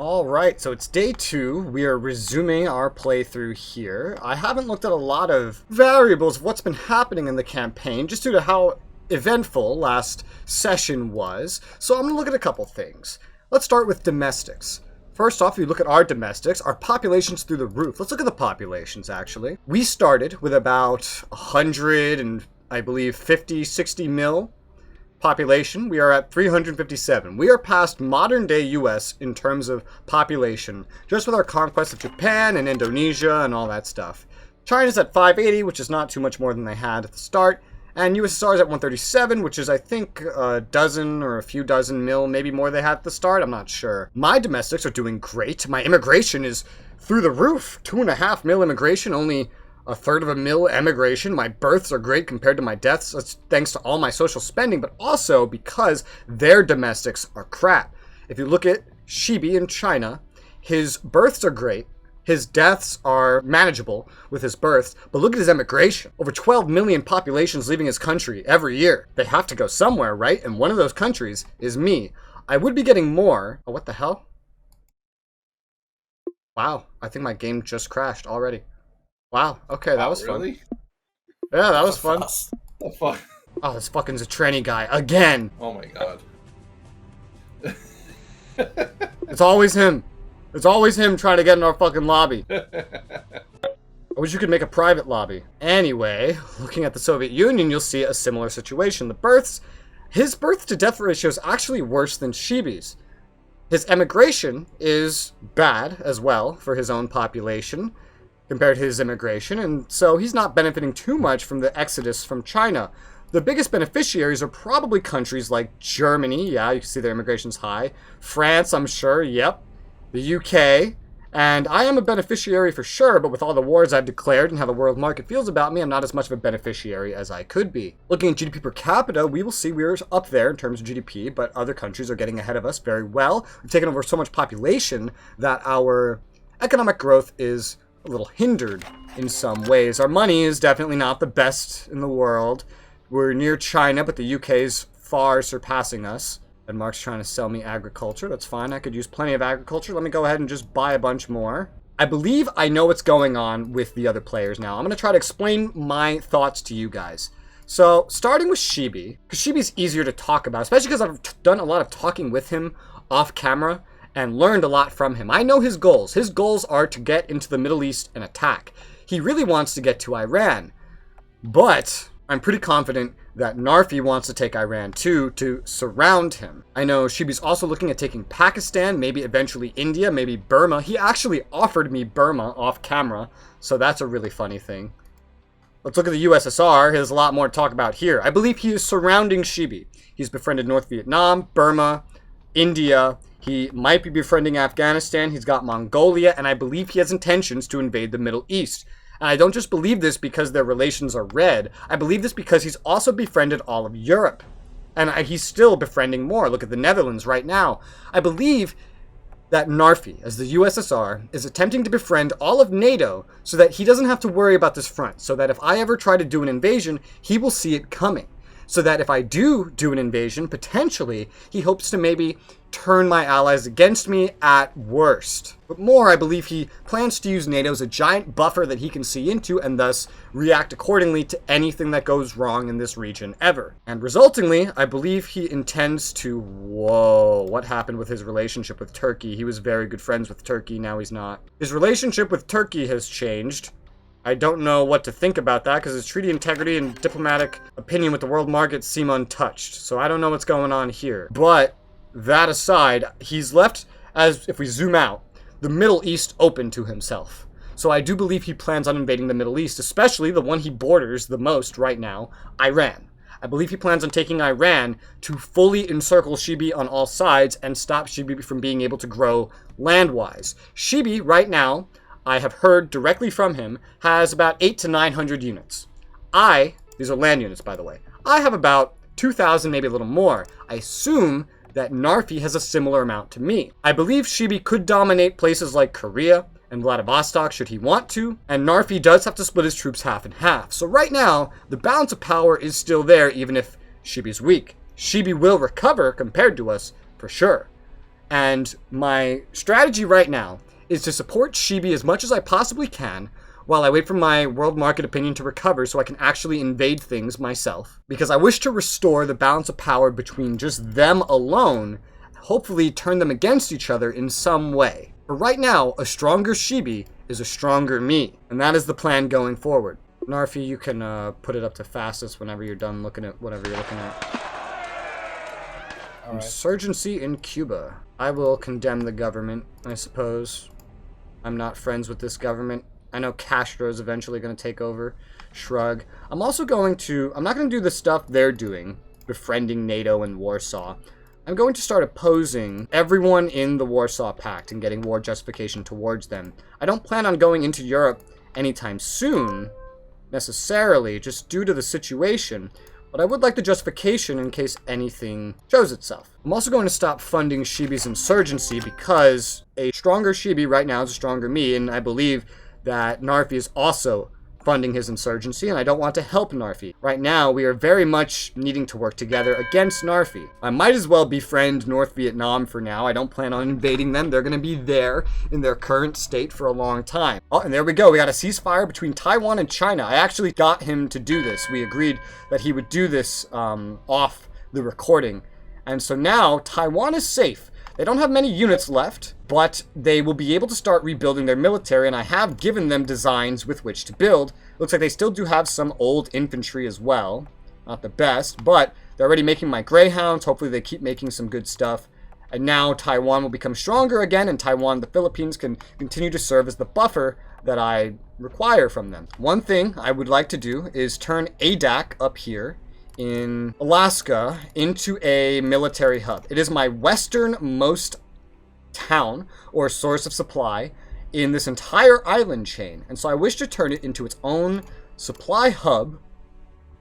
Alright, so it's day 2. We are resuming our playthrough here. I haven't looked at a lot of variables of what's been happening in the campaign, just due to how eventful last session was. So I'm going to look at a couple things. Let's start with domestics. First off, if you look at our domestics, our population's through the roof. Let's look at the populations, actually. We started with about 100 and, I believe, 50, 60 mil population. We are at 357. We are past modern day US in terms of population, just with our conquest of Japan and Indonesia and all that stuff. China's at 580, which is not too much more than they had at the start. And USSR is at 137, which is, I think, a dozen or a few dozen mil, maybe more they had at the start. I'm not sure. My domestics are doing great. My immigration is through the roof. 2.5 mil immigration, only a third of a mil emigration. My births are great compared to my deaths. That's thanks to all my social spending, but also because their domestics are crap. If you look at Shibi in China, his births are great. His deaths are manageable with his births, but look at his emigration. Over 12 million populations leaving his country every year. They have to go somewhere, right? And one of those countries is me. I would be getting more. Oh, what the hell? Wow, I think my game just crashed already. Wow, okay, that was really? fun. Yeah, that was fun. The fuck? Oh, this fucking tranny guy, again! Oh my god. It's always him. It's always him trying to get in our fucking lobby. I wish you could make a private lobby. Anyway, looking at the Soviet Union, you'll see a similar situation. His birth to death ratio is actually worse than Shibi's. His emigration is bad as well for his own population compared to his immigration, and so he's not benefiting too much from the exodus from China. The biggest beneficiaries are probably countries like Germany. Yeah, you can see their immigration's high. France, I'm sure. Yep. The UK, and I am a beneficiary for sure, but with all the wars I've declared and how the world market feels about me, I'm not as much of a beneficiary as I could be. Looking at GDP per capita, we will see we're up there in terms of GDP, but other countries are getting ahead of us very well. We've taken over so much population that our economic growth is a little hindered in some ways. Our money is definitely not the best in the world. We're near China, but the UK is far surpassing us. Denmark's trying to sell me agriculture. That's fine. I could use plenty of agriculture. Let me go ahead and just buy a bunch more. I believe I know what's going on with the other players now. I'm going to try to explain my thoughts to you guys. So, starting with Shibi, because Shibi's easier to talk about, especially because I've done a lot of talking with him off camera and learned a lot from him. I know his goals. His goals are to get into the Middle East and attack. He really wants to get to Iran, but I'm pretty confident that Narfi wants to take Iran too, to surround him. I know Shibi's also looking at taking Pakistan, maybe eventually India, maybe Burma. He actually offered me Burma off camera, so that's a really funny thing. Let's look at the USSR. There's a lot more to talk about here. I believe he is surrounding Shibi. He's befriended North Vietnam, Burma, India. He might be befriending Afghanistan. He's got Mongolia, and I believe he has intentions to invade the Middle East. And I don't just believe this because their relations are red. I believe this because he's also befriended all of Europe. And he's still befriending more. Look at the Netherlands right now. I believe that Narfi, as the USSR, is attempting to befriend all of NATO so that he doesn't have to worry about this front. So that if I ever try to do an invasion, he will see it coming. So that if I do an invasion, potentially, he hopes to maybe turn my allies against me at worst. But more, I believe he plans to use NATO as a giant buffer that he can see into and thus react accordingly to anything that goes wrong in this region ever. And resultingly, I believe he intends to... Whoa, what happened with his relationship with Turkey? He was very good friends with Turkey, now he's not. His relationship with Turkey has changed. I don't know what to think about that because his treaty integrity and diplomatic opinion with the world market seem untouched. So I don't know what's going on here. But that aside, he's left, as if we zoom out, the Middle East open to himself. So I do believe he plans on invading the Middle East, especially the one he borders the most right now, Iran. I believe he plans on taking Iran to fully encircle Shibi on all sides and stop Shibi from being able to grow land-wise. Shibi, right now, I have heard directly from him, has about 800 to 900 units. These are land units by the way, I have about 2,000, maybe a little more. I assume that Narfi has a similar amount to me. I believe Shibi could dominate places like Korea and Vladivostok should he want to, and Narfi does have to split his troops half and half. So right now, the balance of power is still there even if Shibi's weak. Shibi will recover compared to us, for sure. And my strategy right now is to support Shibi as much as I possibly can while I wait for my world market opinion to recover so I can actually invade things myself. Because I wish to restore the balance of power between just them alone, hopefully turn them against each other in some way. But right now, a stronger Shibi is a stronger me, and that is the plan going forward. Narfi, you can put it up to fastest whenever you're done looking at whatever you're looking at. Right. Insurgency in Cuba. I will condemn the government, I suppose. I'm not friends with this government. I know Castro's eventually going to take over. Shrug. I'm not going to do the stuff they're doing, befriending NATO and Warsaw. I'm going to start opposing everyone in the Warsaw Pact and getting war justification towards them. I don't plan on going into Europe anytime soon, necessarily, just due to the situation, but I would like the justification in case anything shows itself. I'm also going to stop funding Shibi's insurgency because a stronger Shibi right now is a stronger me, and I believe that Narfi is also funding his insurgency, and I don't want to help Narfi. Right now, we are very much needing to work together against Narfi. I might as well befriend North Vietnam for now. I don't plan on invading them. They're going to be there in their current state for a long time. Oh, and there we go. We got a ceasefire between Taiwan and China. I actually got him to do this. We agreed that he would do this off the recording. And so now, Taiwan is safe. They don't have many units left, but they will be able to start rebuilding their military, and I have given them designs with which to build. Looks like they still do have some old infantry as well. Not the best, but they're already making my Greyhounds. Hopefully they keep making some good stuff. And now Taiwan will become stronger again, and Taiwan, the Philippines, can continue to serve as the buffer that I require from them. One thing I would like to do is turn ADAC up here in Alaska into a military hub. It is my westernmost town or source of supply in this entire island chain, and so I wish to turn it into its own supply hub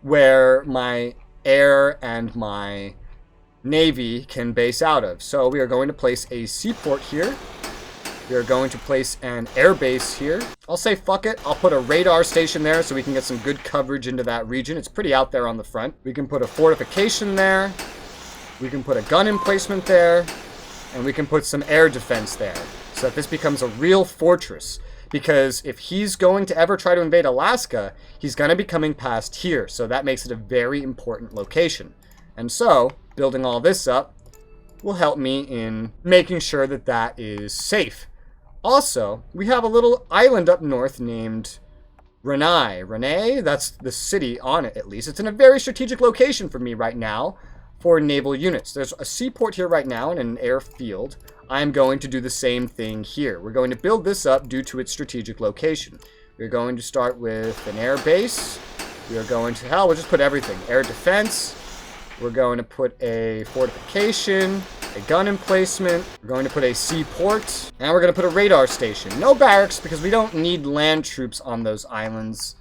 where my air and my navy can base out of. So we are going to place a seaport here. We are going to place an air base here. I'll say fuck it. I'll put a radar station there so we can get some good coverage into that region. It's pretty out there on the front. We can put a fortification there. We can put a gun emplacement there. And we can put some air defense there so that this becomes a real fortress. Because if he's going to ever try to invade Alaska, he's going to be coming past here. So that makes it a very important location. And so, building all this up will help me in making sure that that is safe. Also, we have a little island up north named Renai, that's the city on it at least. It's in a very strategic location for me right now for naval units. There's a seaport here right now and an airfield. I'm going to do the same thing here. We're going to build this up due to its strategic location. We're going to start with an air base. We are going to, we'll just put everything. Air defense. We're going to put a fortification, a gun emplacement. We're going to put a seaport, and we're going to put a radar station. No barracks, because we don't need land troops on those islands.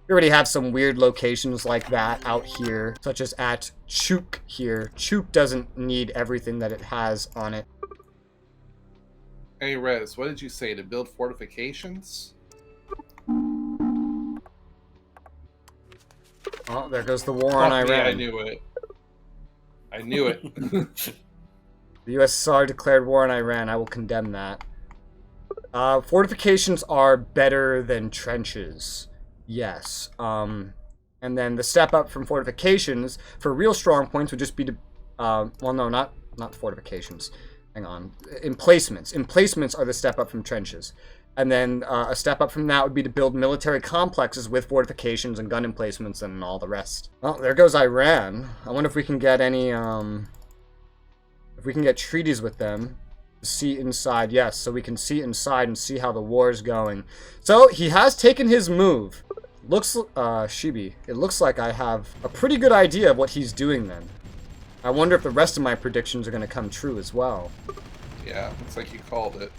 We already have some weird locations like that out here, such as at Chuk here. Chuk doesn't need everything that it has on it. Hey, Rez, what did you say? To build fortifications? Oh, there goes the war on Iran. Yeah, I knew it. I knew it. The USSR declared war on Iran. I will condemn that. Fortifications are better than trenches. Yes. And then the step up from fortifications for real strong points would just be to... well, no, not fortifications. Hang on. Emplacements. Emplacements are the step up from trenches. And then a step up from that would be to build military complexes with fortifications and gun emplacements and all the rest. Well, there goes Iran. I wonder if we can get any, if we can get treaties with them. See inside, yes, so we can see inside and see how the war is going. So, he has taken his move. Looks, Shibi, it looks like I have a pretty good idea of what he's doing then. I wonder if the rest of my predictions are going to come true as well. Yeah, looks like you called it.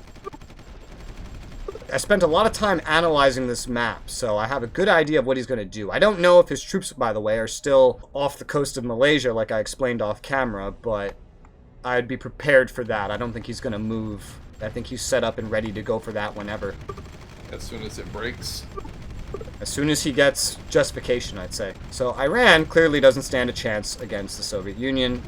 I spent a lot of time analyzing this map, so I have a good idea of what he's going to do. I don't know if his troops, by the way, are still off the coast of Malaysia, like I explained off camera, but I'd be prepared for that. I don't think he's going to move. I think he's set up and ready to go for that whenever. As soon as it breaks? As soon as he gets justification, I'd say. So Iran clearly doesn't stand a chance against the Soviet Union.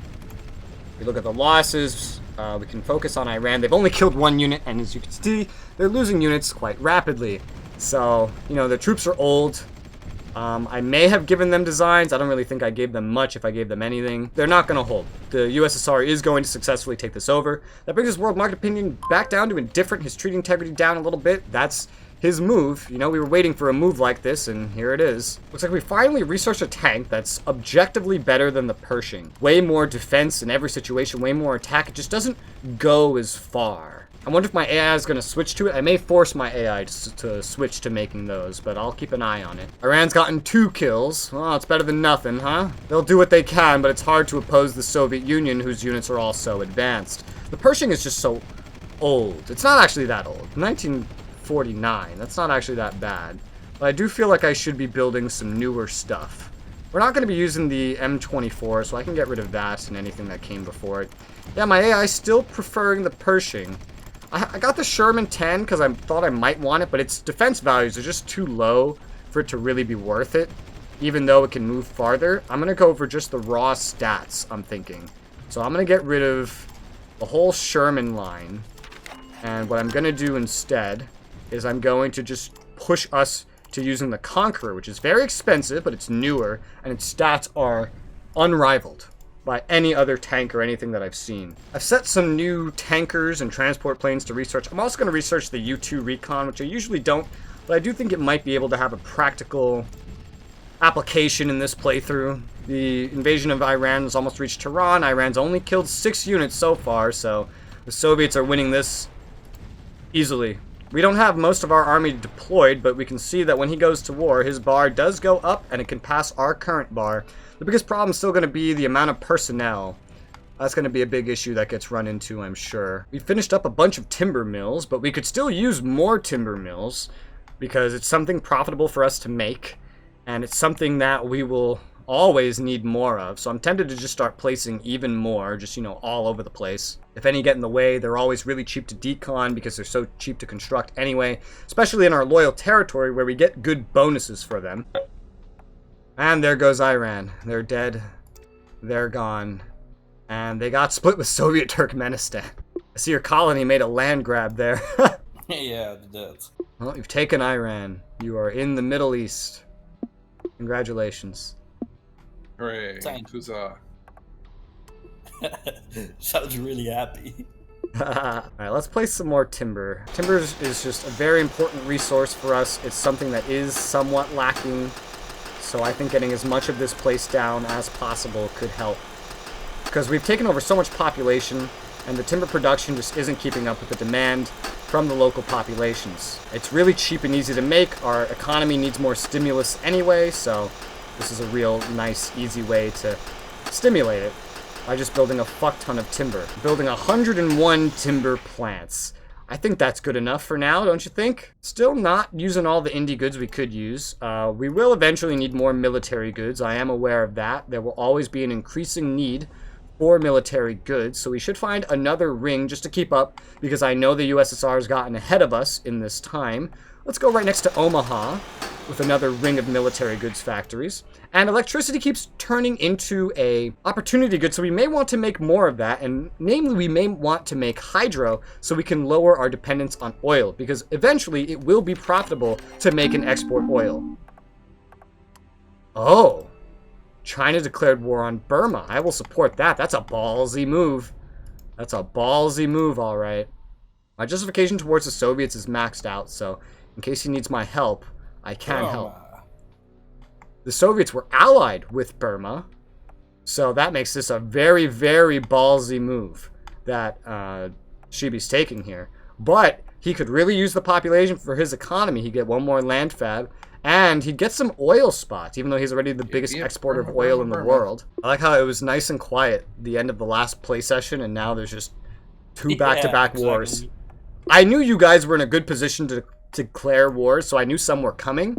If we look at the losses, we can focus on Iran. They've only killed 1 unit, and as you can see, they're losing units quite rapidly. So, you know, the troops are old. I may have given them designs. I don't really think I gave them much, if I gave them anything. They're not going to hold. The USSR is going to successfully take this over. That brings his world market opinion back down to indifferent, his treaty integrity down a little bit. That's his move. You know, we were waiting for a move like this, and here it is. Looks like we finally researched a tank that's objectively better than the Pershing. Way more defense in every situation, way more attack. It just doesn't go as far. I wonder if my AI is going to switch to it. I may force my AI to switch to making those, but I'll keep an eye on it. Iran's gotten 2 kills. Well, it's better than nothing, huh? They'll do what they can, but it's hard to oppose the Soviet Union, whose units are all so advanced. The Pershing is just so old. It's not actually that old. 1949. That's not actually that bad. But I do feel like I should be building some newer stuff. We're not going to be using the M24, so I can get rid of that and anything that came before it. Yeah, my AI is still preferring the Pershing. I got the Sherman 10 because I thought I might want it, but its defense values are just too low for it to really be worth it, even though it can move farther. I'm going to go for just the raw stats, I'm thinking. So I'm going to get rid of the whole Sherman line, and what I'm going to do instead is I'm going to just push us to using the Conqueror, which is very expensive, but it's newer, and its stats are unrivaled by any other tank or anything that I've seen. I've set some new tankers and transport planes to research. I'm also going to research the U-2 Recon, which I usually don't, but I do think it might be able to have a practical application in this playthrough. The invasion of Iran has almost reached Tehran. Iran's only killed 6 units so far, so the Soviets are winning this easily. We don't have most of our army deployed, but we can see that when he goes to war, his bar does go up, and it can pass our current bar. The biggest problem is still going to be the amount of personnel. That's going to be a big issue that gets run into, I'm sure. We finished up a bunch of timber mills, but we could still use more timber mills because it's something profitable for us to make, and it's something that we will always need more of. So I'm tempted to just start placing even more, just, you know, all over the place. If any get in the way, they're always really cheap to decon because they're so cheap to construct anyway, especially in our loyal territory where we get good bonuses for them. And there goes Iran. They're dead. They're gone. And they got split with Soviet Turkmenistan. I see your colony made a land grab there. Yeah, they did. Well, you've taken Iran. You are in the Middle East. Congratulations. Hooray. Thank you. Huzzah. Sounds really happy. Alright, let's place some more timber. Timber is just a very important resource for us. It's something that is somewhat lacking. So I think getting as much of this place down as possible could help. Because we've taken over so much population, and the timber production just isn't keeping up with the demand from the local populations. It's really cheap and easy to make. Our economy needs more stimulus anyway, so this is a real nice, easy way to stimulate it by just building a fuck ton of timber. Building 101 timber plants. I think that's good enough for now, don't you think? Still not using all the indie goods we could use. We will eventually need more military goods. I am aware of that. There will always be an increasing need for military goods, so we should find another ring just to keep up, because I know the USSR has gotten ahead of us in this time. Let's go right next to Omaha with another ring of military goods factories. And electricity keeps turning into a opportunity good, so we may want to make more of that, and namely we may want to make hydro so we can lower our dependence on oil, because eventually it will be profitable to make and export oil. Oh, China declared war on Burma. I will support that. That's a ballsy move. That's a ballsy move, all right. My justification towards the Soviets is maxed out, so in case he needs my help, I can help. The Soviets were allied with Burma, so that makes this a very, very ballsy move that Shibi's taking here. But he could really use the population for his economy. He'd get one more land fab, and he'd get some oil spots, even though he's already the biggest exporter of oil in the world. I like how it was nice and quiet the end of the last play session, and now there's just 2 back-to-back wars. I knew you guys were in a good position to declare wars, so I knew some were coming.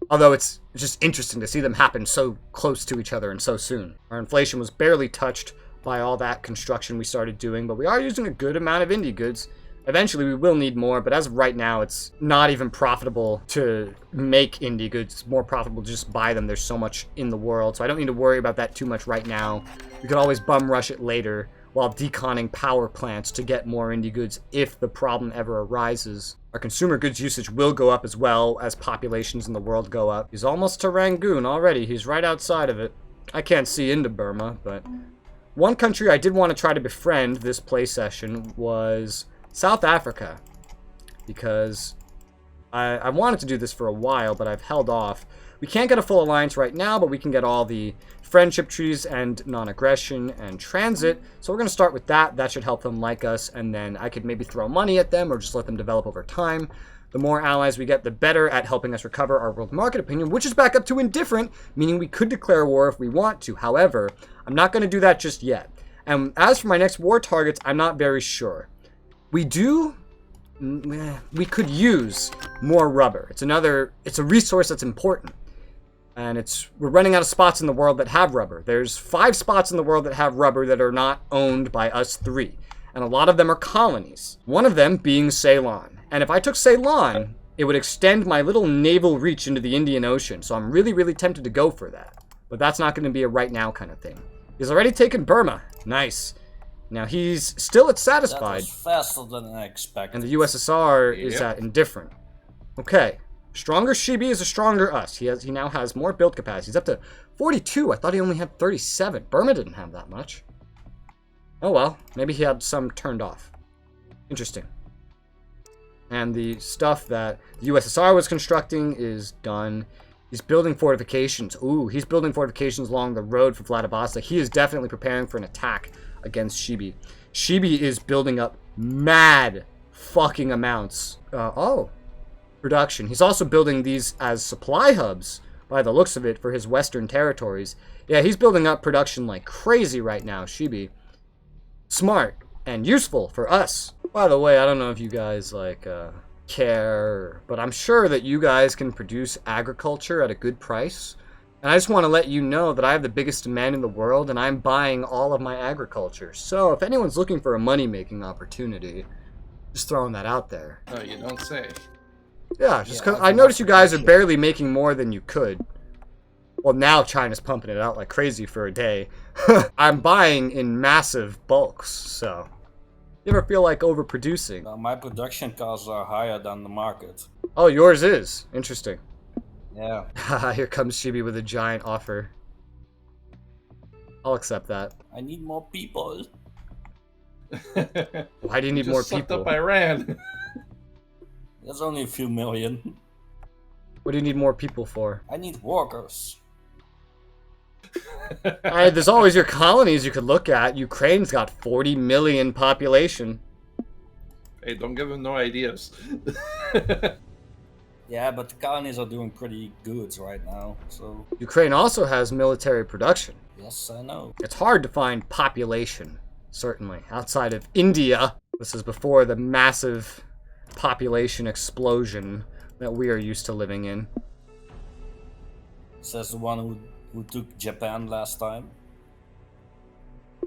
Although it's just interesting to see them happen so close to each other and so soon. Our inflation was barely touched by all that construction we started doing, but we are using a good amount of indie goods. Eventually we will need more, but as of right now, it's not even profitable to make indie goods. It's more profitable to just buy them. There's so much in the world, so I don't need to worry about that too much right now. We can always bum rush it later while deconning power plants to get more indie goods if the problem ever arises. Our consumer goods usage will go up as well as populations in the world go up. He's almost to Rangoon already. He's right outside of it. I can't see into Burma, but one country I did want to try to befriend this play session was South Africa, because I wanted to do this for a while, but I've held off. We can't get a full alliance right now, but we can get all the friendship trees and non-aggression and transit. So we're going to start with that. That should help them like us, and then I could maybe throw money at them or just let them develop over time. The more allies we get, the better at helping us recover our world market opinion, which is back up to indifferent, meaning we could declare war if we want to. However, I'm not going to do that just yet. And as for my next war targets, I'm not very sure. We could use more rubber. It's a resource that's important. And we're running out of spots in the world that have rubber. There's 5 spots in the world that have rubber that are not owned by us 3. And a lot of them are colonies. One of them being Ceylon. And if I took Ceylon, it would extend my little naval reach into the Indian Ocean. So I'm really, really tempted to go for that. But that's not going to be a right now kind of thing. He's already taken Burma. Nice. Now he's still at satisfied. That was faster than I expected. And the USSR is at indifferent. Okay. Stronger Shibi is a stronger us. He now has more build capacity. He's up to 42. I thought he only had 37. Burma didn't have that much. Oh well. Maybe he had some turned off. Interesting. And the stuff that the USSR was constructing is done. He's building fortifications. Ooh, he's building fortifications along the road for Vladivostok. He is definitely preparing for an attack against Shibi. Shibi is building up mad fucking amounts. Production. He's also building these as supply hubs, by the looks of it, for his western territories. Yeah, he's building up production like crazy right now, Shibi. Smart and useful for us. By the way, I don't know if you guys, care, but I'm sure that you guys can produce agriculture at a good price. And I just want to let you know that I have the biggest demand in the world, and I'm buying all of my agriculture. So if anyone's looking for a money-making opportunity, just throwing that out there. No, you don't say. Yeah, just because I noticed you guys are barely making more than you could. Well, now China's pumping it out like crazy for a day. I'm buying in massive bulks, so you ever feel like overproducing? My production costs are higher than the market. Oh, yours is? Interesting. Yeah. Here comes Shibi with a giant offer. I'll accept that. I need more people. Why do you need more sucked people? Up Iran. There's only a few million. What do you need more people for? I need workers. Alright, there's always your colonies you could look at. Ukraine's got 40 million population. Hey, don't give them no ideas. Yeah, but the colonies are doing pretty good right now, so... Ukraine also has military production. Yes, I know. It's hard to find population, certainly, outside of India. This is before the massive population explosion that we are used to living in. Says the one who took Japan last time.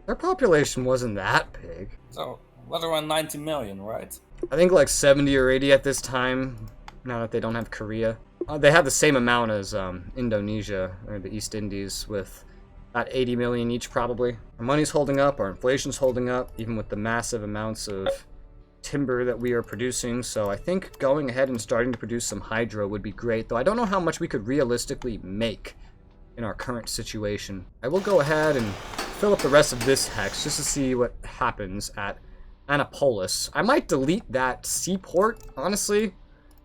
Their population wasn't that big. So, what, around 90 million, right? I think like 70 or 80 at this time, now that they don't have Korea. They have the same amount as Indonesia, or the East Indies, with about 80 million each probably. Our money's holding up, our inflation's holding up, even with the massive amounts of timber that we are producing, so I think going ahead and starting to produce some hydro would be great, though I don't know how much we could realistically make in our current situation. I will go ahead and fill up the rest of this hex just to see what happens at Annapolis. I might delete that seaport, honestly.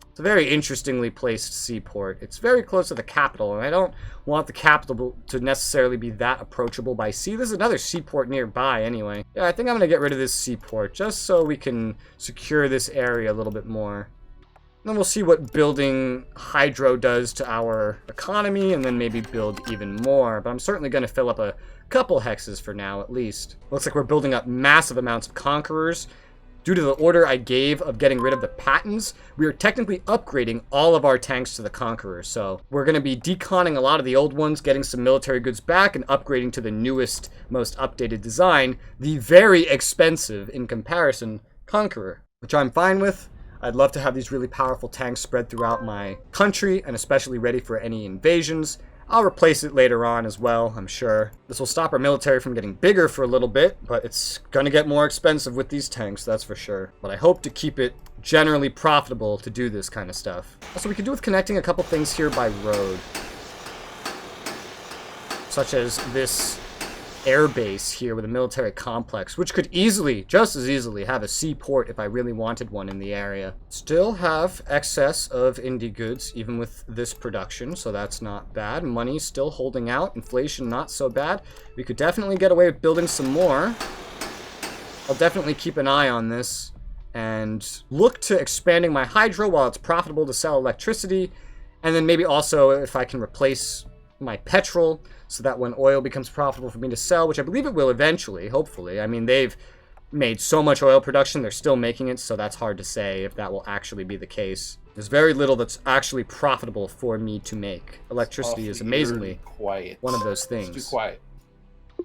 It's a very interestingly placed seaport. It's very close to the capital, and I don't want the capital to necessarily be that approachable by sea. There's another seaport nearby anyway. Yeah, I think I'm going to get rid of this seaport just so we can secure this area a little bit more. And then we'll see what building hydro does to our economy, and then maybe build even more. But I'm certainly going to fill up a couple hexes for now, at least. Looks like we're building up massive amounts of conquerors. Due to the order I gave of getting rid of the patents, we are technically upgrading all of our tanks to the Conqueror. So we're going to be deconning a lot of the old ones, getting some military goods back, and upgrading to the newest, most updated design, the very expensive, in comparison, Conqueror, which I'm fine with. I'd love to have these really powerful tanks spread throughout my country, and especially ready for any invasions. I'll replace it later on as well, I'm sure. This will stop our military from getting bigger for a little bit, but it's gonna get more expensive with these tanks, that's for sure. But I hope to keep it generally profitable to do this kind of stuff. Also, we could do with connecting a couple things here by road. Such as this air base here with a military complex, which could easily, just as easily, have a seaport if I really wanted one in the area. Still have excess of indie goods, even with this production, so that's not bad. Money still holding out. Inflation not so bad. We could definitely get away with building some more. I'll definitely keep an eye on this and look to expanding my hydro while it's profitable to sell electricity, and then maybe also if I can replace my petrol so that when oil becomes profitable for me to sell, which I believe it will eventually, hopefully. I mean, they've made so much oil production, they're still making it, so that's hard to say if that will actually be the case. There's very little that's actually profitable for me to make. Electricity is amazingly quiet. One of those things. It's too quiet.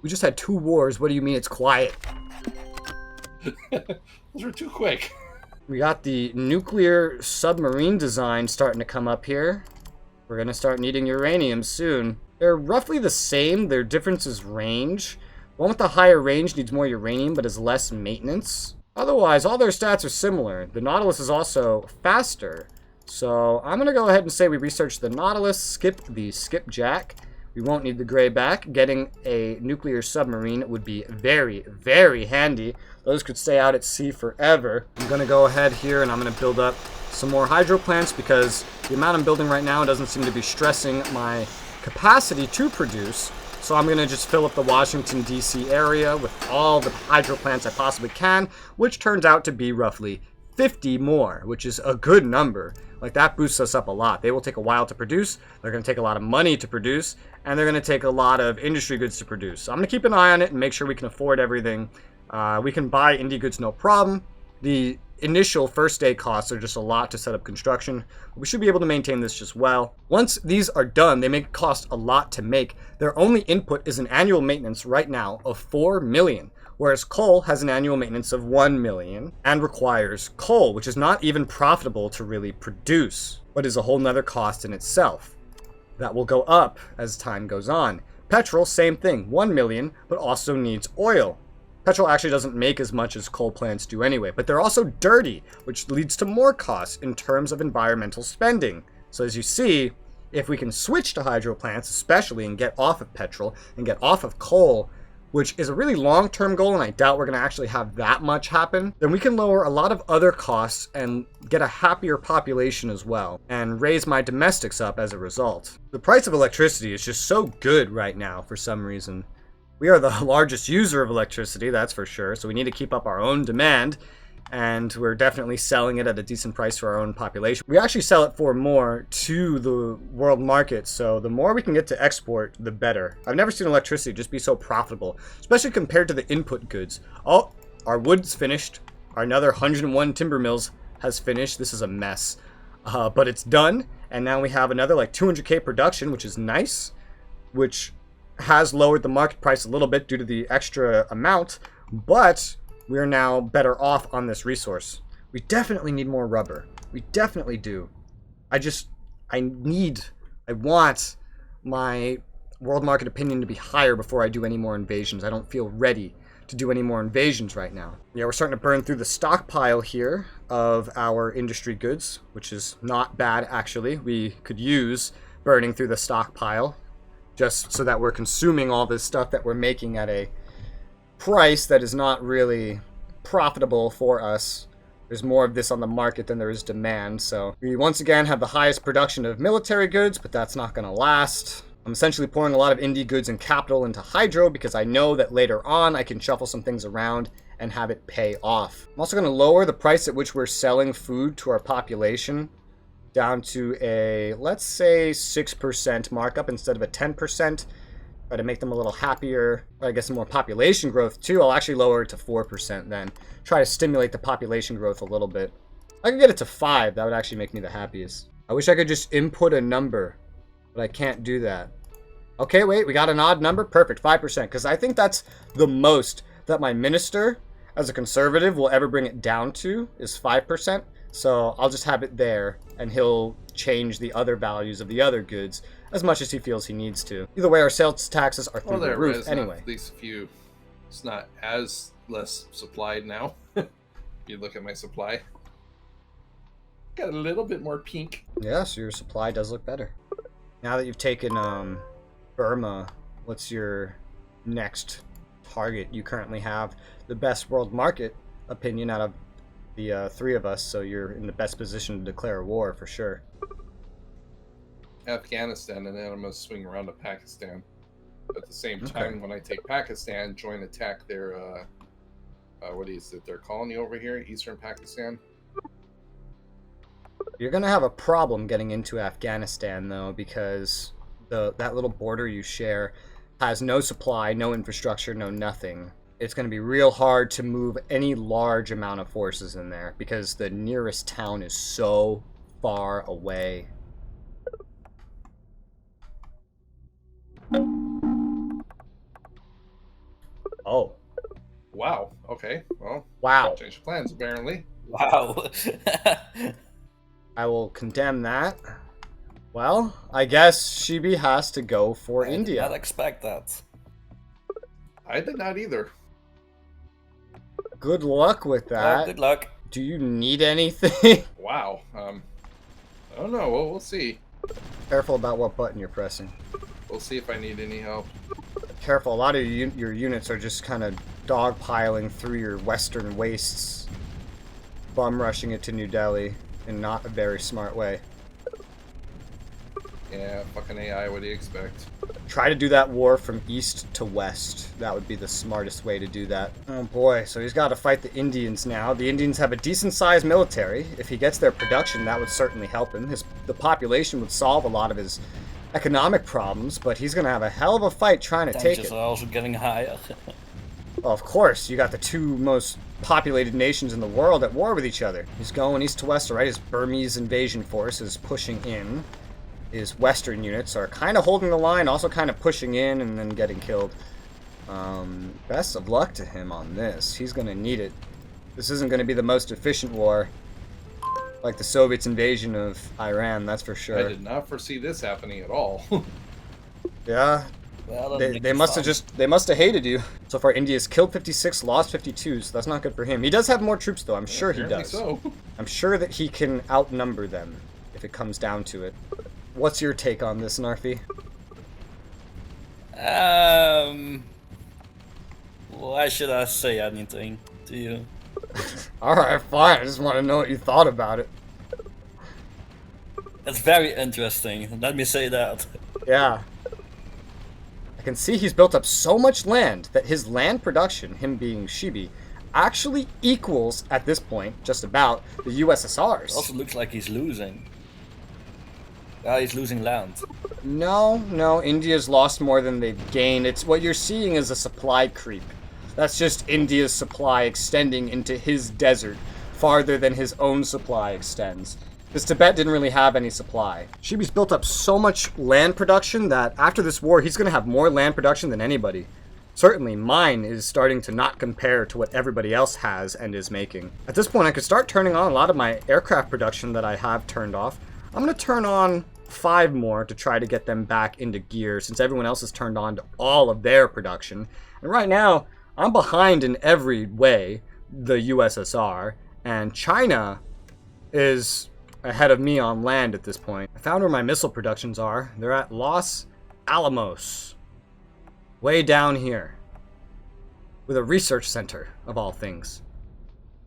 We just had 2 wars. What do you mean it's quiet? Those were too quick. We got the nuclear submarine design starting to come up here. We're going to start needing uranium soon. They're roughly the same. Their difference is range. One with the higher range needs more uranium, but has less maintenance. Otherwise, all their stats are similar. The Nautilus is also faster. So I'm going to go ahead and say we research the Nautilus, skip the skipjack. We won't need the gray back. Getting a nuclear submarine would be very, very handy. Those could stay out at sea forever. I'm going to go ahead here and I'm going to build up some more hydro plants because the amount I'm building right now doesn't seem to be stressing my capacity to produce. So I'm going to just fill up the Washington, D.C. area with all the hydro plants I possibly can, which turns out to be roughly 50 more, which is a good number. Like, that boosts us up a lot. They will take a while to produce, they're going to take a lot of money to produce, and they're going to take a lot of industry goods to produce. So I'm going to keep an eye on it and make sure we can afford everything. We can buy indie goods no problem. The initial first day costs are just a lot to set up construction. We should be able to maintain this just well. Once these are done, they may cost a lot to make. Their only input is an annual maintenance right now of 4 million. Whereas coal has an annual maintenance of 1 million and requires coal, which is not even profitable to really produce, but is a whole nother cost in itself. That will go up as time goes on. Petrol, same thing, 1 million, but also needs oil. Petrol actually doesn't make as much as coal plants do anyway, but they're also dirty, which leads to more costs in terms of environmental spending. So as you see, if we can switch to hydro plants, especially, and get off of petrol and get off of coal, which is a really long-term goal, and I doubt we're going to actually have that much happen, then we can lower a lot of other costs and get a happier population as well, and raise my domestics up as a result. The price of electricity is just so good right now for some reason. We are the largest user of electricity, that's for sure, so we need to keep up our own demand, and we're definitely selling it at a decent price for our own population. We actually sell it for more to the world market, so the more we can get to export, the better. I've never seen electricity just be so profitable, especially compared to the input goods. Oh, our wood's finished. Our another 101 timber mills has finished. This is a mess, but it's done, and now we have another like 200k production, which is nice, which has lowered the market price a little bit due to the extra amount, but we are now better off on this resource. We definitely need more rubber. We definitely do. I want my world market opinion to be higher before I do any more invasions. I don't feel ready to do any more invasions right now. Yeah, we're starting to burn through the stockpile here of our industry goods, which is not bad actually. We could use burning through the stockpile just so that we're consuming all this stuff that we're making at a price that is not really profitable for us. There's more of this on the market than there is demand, so we once again have the highest production of military goods, but that's not going to last. I'm essentially pouring a lot of indie goods and capital into hydro because I know that later on I can shuffle some things around and have it pay off. I'm also going to lower the price at which we're selling food to our population down to a, let's say, 6% markup instead of a 10%. Try to make them a little happier. I guess some more population growth too. I'll actually lower it to 4% then. Try to stimulate the population growth a little bit. I can get it to 5. That would actually make me the happiest. I wish I could just input a number, but I can't do that. Okay, wait, we got an odd number? Perfect, 5%. Because I think that's the most that my minister, as a conservative, will ever bring it down to, is 5%. So I'll just have it there, and he'll change the other values of the other goods as much as he feels he needs to. Either way, our sales taxes are through the roof anyway. At least if you, it's not as less supplied now. If you look at my supply, got a little bit more pink. Yeah, so your supply does look better. Now that you've taken Burma, what's your next target? You currently have the best world market opinion out of the three of us, so you're in the best position to declare war for sure. Afghanistan, and then I'm going to swing around to Pakistan. At the same time, when I take Pakistan, join attack their, what is it, their colony over here, Eastern Pakistan. You're going to have a problem getting into Afghanistan, though, because that little border you share has no supply, no infrastructure, no nothing. It's going to be real hard to move any large amount of forces in there, because the nearest town is so far away. Oh. Wow. Okay. Well. Wow. Change of plans, apparently. Wow. I will condemn that. Well, I guess Shibi has to go for India. I did not expect that. I did not either. Good luck with that. Good luck. Do you need anything? Wow. I don't know. We'll see. Careful about what button you're pressing. We'll see if I need any help. Careful, a lot of your units are just kind of dogpiling through your western wastes, bum rushing it to New Delhi in not a very smart way. Yeah, fucking AI, what do you expect? Try to do that war from east to west. That would be the smartest way to do that. Oh boy, so he's got to fight the Indians now. The Indians have a decent-sized military. If he gets their production, that would certainly help him. The population would solve a lot of his economic problems, but he's going to have a hell of a fight trying to take it. Tensions are also getting higher. Well, of course, you got the two most populated nations in the world at war with each other. He's going east to west, right? His Burmese invasion force is pushing in. His western units are kind of holding the line, also kind of pushing in and then getting killed. Best of luck to him on this. He's going to need it. This isn't going to be the most efficient war, like the Soviets' invasion of Iran, that's for sure. I did not foresee this happening at all. Yeah. Well, They must have hated you. So far, India's killed 56, lost 52, so that's not good for him. He does have more troops, though. I'm sure he does. So. I'm sure that he can outnumber them if it comes down to it. What's your take on this, Narfi? Why should I say anything to you? Alright, fine. I just want to know what you thought about it. It's very interesting, let me say that. Yeah. I can see he's built up so much land that his land production, him being Shibi, actually equals, at this point, just about, the USSR's. It also looks like he's losing. Yeah, he's losing land. No, India's lost more than they've gained. It's what you're seeing is a supply creep. That's just India's supply extending into his desert, farther than his own supply extends. Because Tibet didn't really have any supply. Shibi's built up so much land production that after this war, he's going to have more land production than anybody. Certainly, mine is starting to not compare to what everybody else has and is making. At this point, I could start turning on a lot of my aircraft production that I have turned off. I'm going to turn on 5 more to try to get them back into gear, since everyone else has turned on to all of their production. And right now, I'm behind in every way, the USSR, and China is ahead of me on land at this point. I found where my missile productions are. They're at Los Alamos, way down here, with a research center, of all things.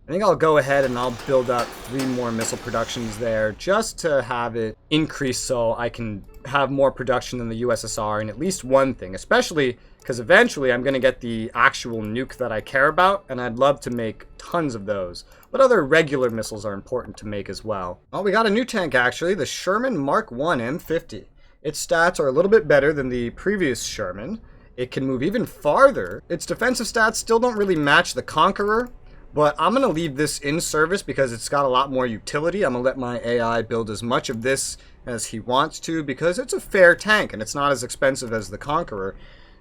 I think I'll go ahead and I'll build up 3 more missile productions there just to have it increase so I can have more production than the USSR in at least one thing, especially because eventually I'm going to get the actual nuke that I care about, and I'd love to make tons of those. But other regular missiles are important to make as well. Oh, we got a new tank actually, the Sherman Mark 1 M50. Its stats are a little bit better than the previous Sherman. It can move even farther. Its defensive stats still don't really match the Conqueror, but I'm going to leave this in service because it's got a lot more utility. I'm going to let my AI build as much of this as he wants to because it's a fair tank and it's not as expensive as the Conqueror.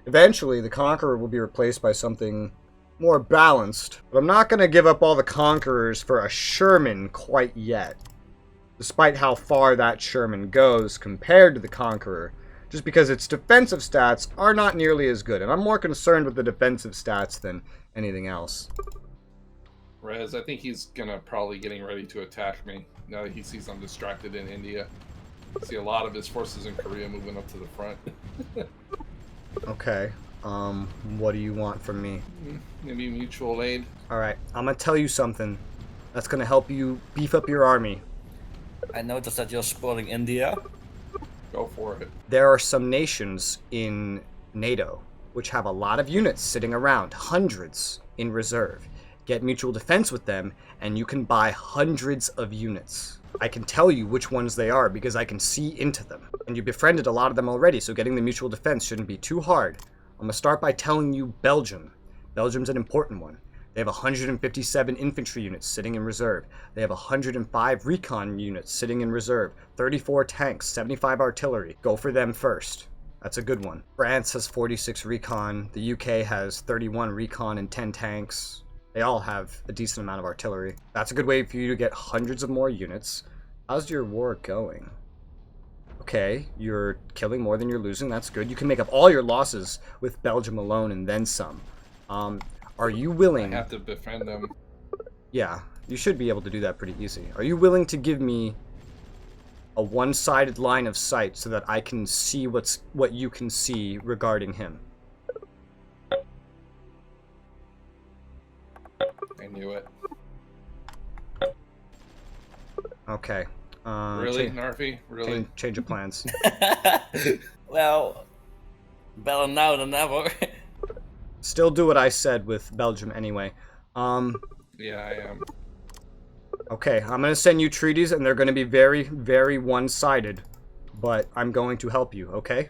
Eventually, the Conqueror will be replaced by something more balanced. But I'm not going to give up all the Conquerors for a Sherman quite yet. Despite how far that Sherman goes compared to the Conqueror, just because its defensive stats are not nearly as good, and I'm more concerned with the defensive stats than anything else. Rez, I think he's gonna probably getting ready to attack me now that he sees I'm distracted in India. I see a lot of his forces in Korea moving up to the front. Okay. What do you want from me? Maybe mutual aid. Alright, I'm gonna tell you something that's gonna help you beef up your army. I noticed that you're supporting India. Go for it. There are some nations in NATO which have a lot of units sitting around, hundreds in reserve. Get mutual defense with them, and you can buy hundreds of units. I can tell you which ones they are because I can see into them. And you befriended a lot of them already, so getting the mutual defense shouldn't be too hard. I'm gonna start by telling you Belgium. Belgium's an important one. They have 157 infantry units sitting in reserve. They have 105 recon units sitting in reserve. 34 tanks, 75 artillery. Go for them first. That's a good one. France has 46 recon. The UK has 31 recon and 10 tanks. They all have a decent amount of artillery. That's a good way for you to get hundreds of more units. How's your war going? Okay, you're killing more than you're losing. That's good. You can make up all your losses with Belgium alone and then some. Are you willing... I have to befriend them. Yeah, you should be able to do that pretty easy. Are you willing to give me a one-sided line of sight so that I can see what you can see regarding him? I knew it. Okay. Really, Narfi? Really? Change of plans. Well, better now than never. Still do what I said with Belgium anyway. Yeah, I am. Okay, I'm gonna send you treaties, and they're gonna be very, very one-sided. But I'm going to help you, okay?